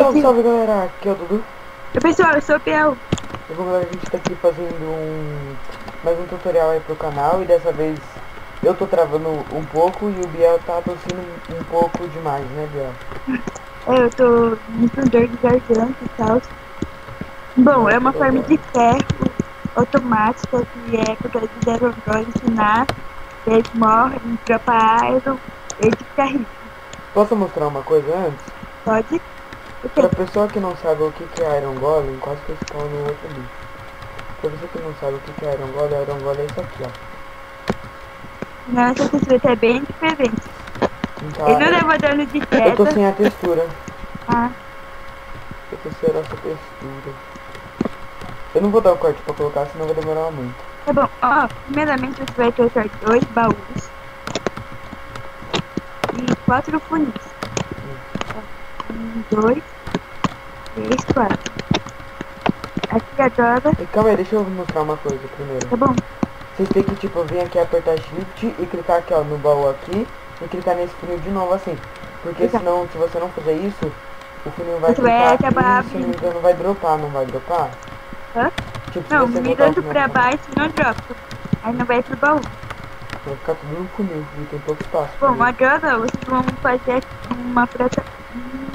Salve, salve galera, aqui é o Dudu. Oi pessoal, eu sou o Biel. E bom galera, a gente tá aqui fazendo mais um tutorial aí pro canal. E dessa vez eu tô travando um pouco e o Biel tá tossindo um pouco demais, né Biel? Eu tô com dor de garganta e tal. Bom, Não, é uma tudo forma bem. de ferro automática que é quando eles fizeram droga ensinar, eles morrem, dropa iron, ele fica rico. Posso mostrar uma coisa antes? Pode? O Pra quê? pessoa que não sabe o que é Iron Golem, quase que eu spawn no outro ali. Pra você que não sabe o que é Iron Golem é isso aqui, ó. Nossa textura é bem diferente. Então, Ele não leva dano de eu tô queda. sem a textura. Ah, Eu tô sem essa textura. Eu não vou dar o corte pra colocar, senão vai demorar muito. tá bom. Ó, primeiramente você vai trocar 2 baús e 4 funis. 1, 2, 3, 4. Aqui agora, E calma aí, deixa eu mostrar uma coisa primeiro. tá bom? Vocês têm que, tipo, vir aqui, apertar Shift e clicar aqui, ó, no baú aqui. E clicar nesse funil de novo, assim. Porque Exato. senão, se você não fizer isso, o funil vai Você vai clicar acabar e, se não me abrindo. engano, vai dropar, não vai dropar? Hã? Tipo, se Não, você botar o mirando funil pra aqui, baixo não dropa. Aí não vai pro baú. vai ficar tudo no funil e tem pouco espaço. Bom, Funil. agora vocês vão fazer aqui uma prata.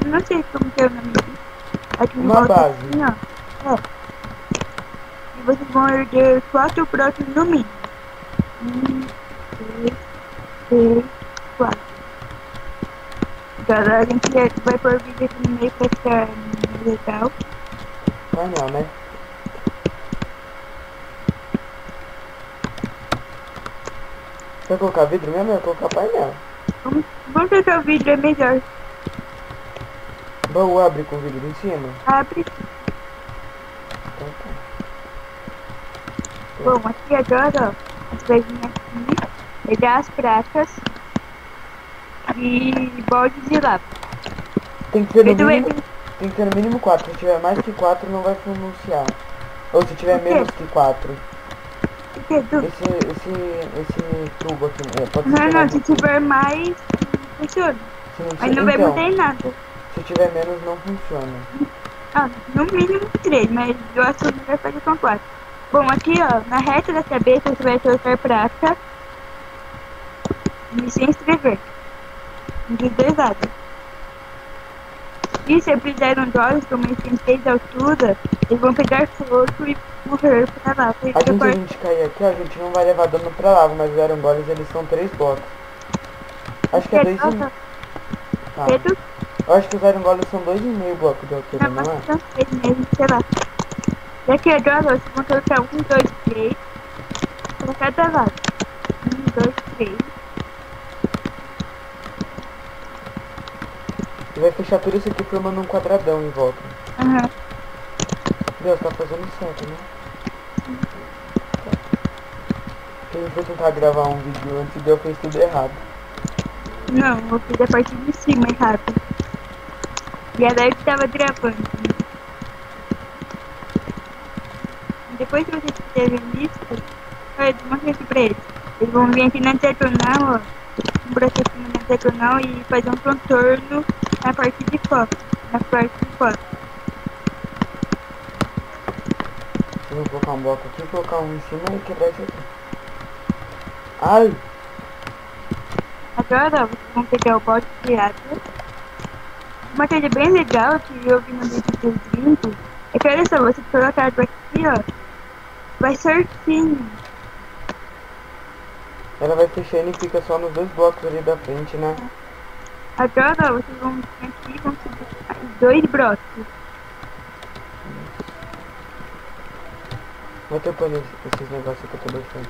Não sei como que é o nome disso. Aqui em Uma volta base. assim, ó. É. E vocês vão erguer 4 brotos no mínimo. 1, 2, 3, 4. Agora a gente vai pôr o vídeo aqui no meio pra ficar legal. Painel, né? Vai colocar vidro mesmo? Vai colocar painel. Vamos trocar o vídeo, é melhor. Baú abre com vidro em cima? Abre. Então tá. Bom, aqui agora, ó, você vai vir aqui, pegar as pratas e baldes de lava. Tem que ter no Ele vai mínimo, vir, tem que ter no mínimo 4. Se tiver mais que 4 não vai pronunciar. Ou se tiver o quê? menos que 4. O quê, Du? Esse tubo aqui, pode ser Não, que não, não se funcione. tiver mais, funciona. Se não, Mas não vai então, mudar em nada. se tiver menos não funciona. Ah, no mínimo 3, mas eu acho que vai fazer com 4. Bom, aqui ó, na reta da cabeça você vai trocar prata e sem escrever. Dos dois lados. E se eles fizeram jogos, como eles têm 6 de altura, eles vão pegar fogo e morrer pra lá. Se a gente cair aqui, ó, a gente não vai levar dano pra lava, mas os Iron Golems eles são 3 blocos. Acho que é 2,5. Tá. Pedro, Eu acho que os Iron Golems são 2,5 blocos de altura, não, não é? mas são 6 mesmo, sei lá. Daqui agora vocês vão colocar 1, 2, 3 pra cada lado. 1, 2, 3. E vai fechar tudo isso aqui formando um quadradão em volta. Aham. Deus, tá fazendo certo, né? Porque a gente foi tentar gravar um vídeo antes e eu fiz tudo errado. Não, eu fiz a parte de cima errado. E a Deb tava gravando. Depois que vocês fizerem isso, olha, mostra aqui pra eles. Eles vão vir aqui na diagonal, ó. Um buraco aqui na diagonal e fazer um contorno na parte de fora. Na parte de fora. Eu vou colocar um bloco aqui, colocar um em cima e quebrar isso aqui. Ai! Agora, ó, vocês vão pegar o balde de água. Uma coisa bem legal que eu vi no vídeo dos gringos é que, olha só, você colocar a água aqui, ó, vai certinho. Ela vai fechando e fica só nos 2 blocos ali da frente, né? Agora, ó, vocês vão vir aqui e vão subir 2 brotos. Vai ter pano esses negócios que eu tô deixando.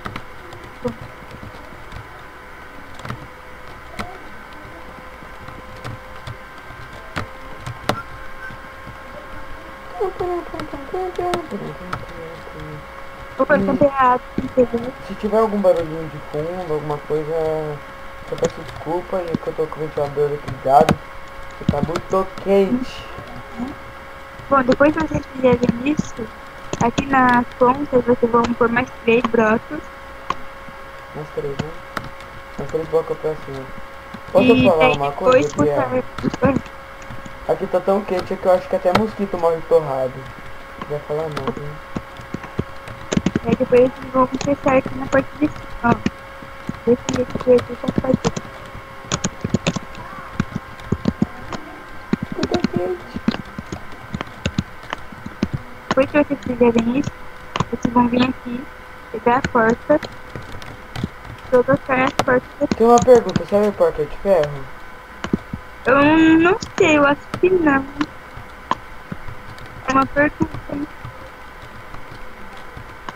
Vou colocar errado, entendeu? Se tiver algum barulhinho de fundo, alguma coisa, eu peço desculpa e que eu tô com o ventilador aqui ligado, que tá muito quente. Bom, depois que vocês fizerem isso, aqui nas pontas vocês vão pôr mais 3 brotos. Mais 3, né? Mais 3 blocos pra cima. Posso E falar daí uma depois coisa, Bia? botar... Aqui tá tão quente que eu acho que até mosquito morre torrado. Não vai falar nada, hein? Aí depois eles vão fechar aqui na parte de cima, ó. Desse jeito que eu já fazer. Tudo quente. Depois que vocês fizerem isso, vocês vão vir aqui, pegar a porta, colocar as portas aqui. Tem uma pergunta, serve porta de ferro? Eu não sei, eu acho que não. É uma pergunta.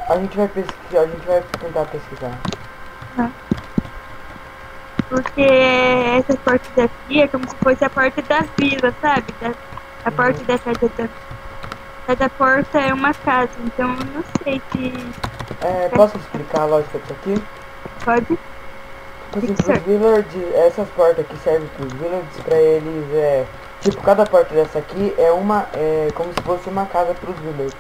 A gente vai pesquisar, a gente vai tentar pesquisar. Não. Porque essas portas aqui é como se fosse a porta da vila, sabe? A porta da casa da... Cada porta é uma casa, então eu não sei se Posso explicar a lógica disso aqui? pode. Tipo assim, pros villagers, essas portas aqui servem pros villagers, pra eles tipo, cada porta dessa aqui é como se fosse uma casa pros villagers.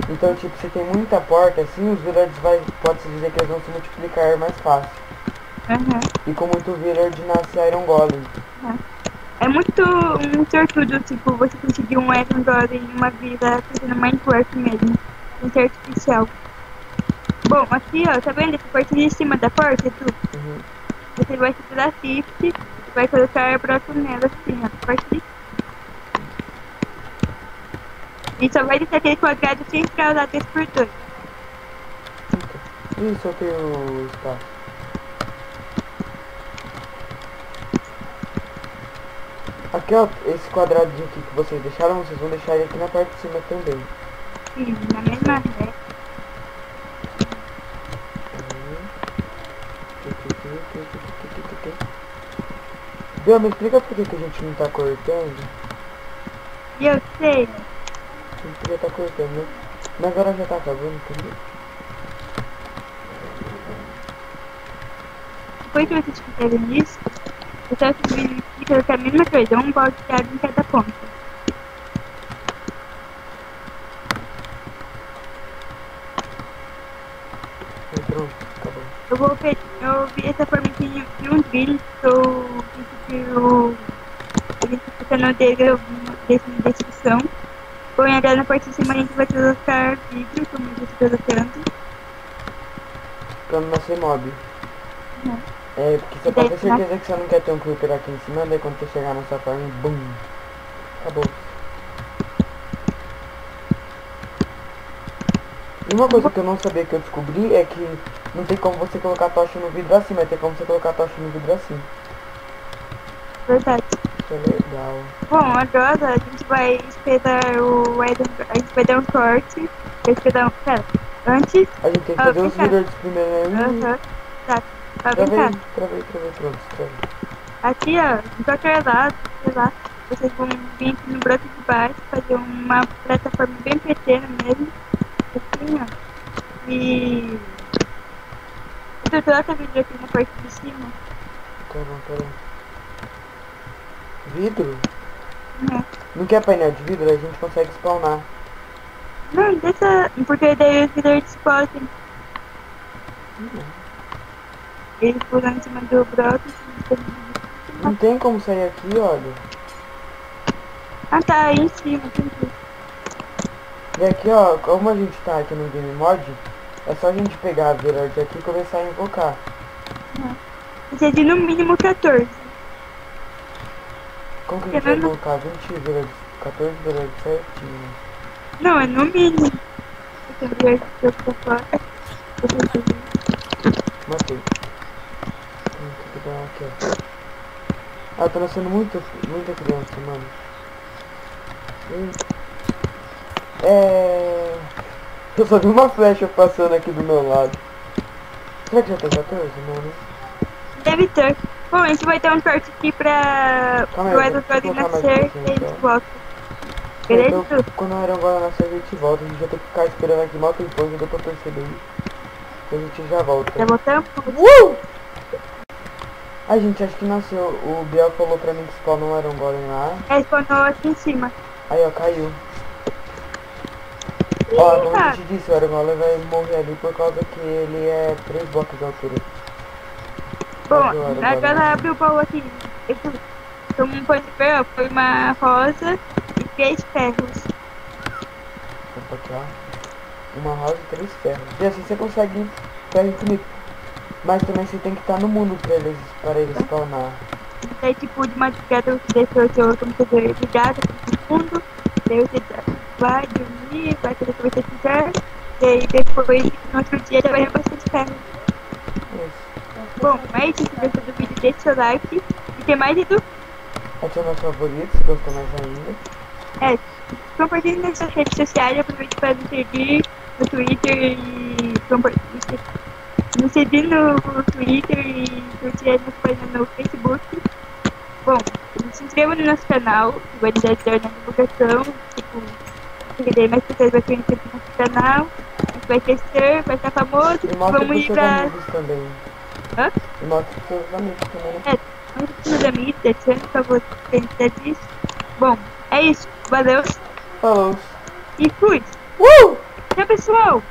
Então, tipo, se tem muita porta assim, os villagers pode-se dizer que eles vão se multiplicar mais fácil. Uhum. E com muito village nasce Iron Golem. Uhum. É muito um sortudo, tipo, você conseguir um Iron Golem em uma vila fazendo Minecraft mesmo, sem ser artificial. Bom, aqui ó, tá vendo essa parte de cima da porta, tudo? Uhum. Você vai segurar shift e vai colocar broto nela assim, ó, a parte de... E só vai deixar aquele quadrado central lá desse por dois. Ih, soltei o espaço. Aqui ó, esse quadradinho aqui que vocês deixaram, vocês vão deixar ele aqui na parte de cima também. Sim, na mesma ré. Bia, me explica por que a gente não tá cortando? E eu sei. A gente podia tá cortando, né? Mas agora já tá acabando, entendeu? Depois que vocês fizerem isso, eu só subir aqui e colocar a mesma coisa, um balde de água em cada ponta. Aí, pronto, acabou. Eu vi essa forma de um vídeo que eu ele fica no dele na descrição. Põe agora na parte de cima a gente vai colocar vídeo, como eu estou colocando. Pra não nascer mob. Uhum. É, porque você pode ter certeza que você não quer ter um creeper aqui em cima, daí quando você chegar nessa forma, BUM! Acabou. E uma coisa que eu não sabia que eu descobri é que não tem como você colocar a tocha no vidro assim, mas tem como você colocar a tocha no vidro assim. Verdade. Isso é legal. Bom, agora a gente vai esperar o Iron, a gente vai dar um corte. Vai esperar um... Pera, antes... A gente tem que fazer os villagers primeiro, né? Aham, tá. Tá bem, Travei, tá. pronto, travei. Aqui, ó, em qualquer lado, sei lá, vocês vão vir aqui no bloco de baixo, fazer uma plataforma bem pequena mesmo, assim, ó. E... Tu troca vídeo aqui na parte de cima. Tá bom, peraí. Vidro? Uhum. Não quer painel de vidro? A gente consegue spawnar. Não, deixa... Porque daí os vídeos podem... Eles pulam em cima do broto. Não tem como sair aqui, olha. Ah, tá, aí em cima, entendi. E aqui, ó, como a gente tá aqui no Game Mod, é só a gente pegar a village aqui e começar a invocar. Precisa de no mínimo 14. Como que a gente vai invocar 20 villages, 14 villages certinho? Não, é no mínimo. Eu tenho que ver pra fora. Matei. Tem que dar aqui, ó. Ah, tá nascendo muita criança, mano. Eu só vi uma flecha passando aqui do meu lado. Será que já tem 14, mano? Deve ter. Bom, a gente vai ter um corte aqui pra o Iron Golem nascer e a gente volta. Beleza? Então, quando o Iron Golem nascer, a gente volta. A gente vai ter que ficar esperando aqui mal tempão, já deu pra perceber isso. A gente já volta. Já voltamos? Ai, gente, acho que nasceu. O Biel falou pra mim que spawnou um Iron Golem lá. É, spawnou aqui em cima. Aí, ó, caiu. Ó, como a gente disse, o Iron Golem vai morrer ali por causa que ele é 3 blocos de altura. Bom, agora abre o baú aqui. Como pode ver, ó, foi uma rosa e 3 ferros. Opa, aqui, ó. Uma rosa e 3 ferros. E assim você consegue ferro infinito. Mas também você tem que estar no mundo para eles spawnar. Daí, tipo, de madrugada você deixa o seu computador ligado pro mundo. Daí você vai dormir, vai fazer o que você quiser. Daí depois, no outro dia, já vai ter bastante ferro. Isso. Bom, é isso. Se gostou do vídeo, deixa o seu like. E tem mais, Edu? Adiciona os favoritos, se gostou mais ainda. É, compartilhe nas suas redes sociais. Aproveite para me seguir no Twitter e me seguir no Twitter e curtir as minhas páginas no Facebook. Bom, se inscreva no nosso canal, que vai nos ajudar na divulgação. Tipo, porque mais pessoas vão conhecer o nosso canal. A gente vai crescer, vai estar famoso. E mostra Vamos pros ir seus pra. amigos também. Hã? E mostra pros seus amigos também, né? É, vamos pros meus amigos, deixando, por favor, pensar disso. Bom, é isso. Valeu Falou. e fui. Uh! Tchau, pessoal!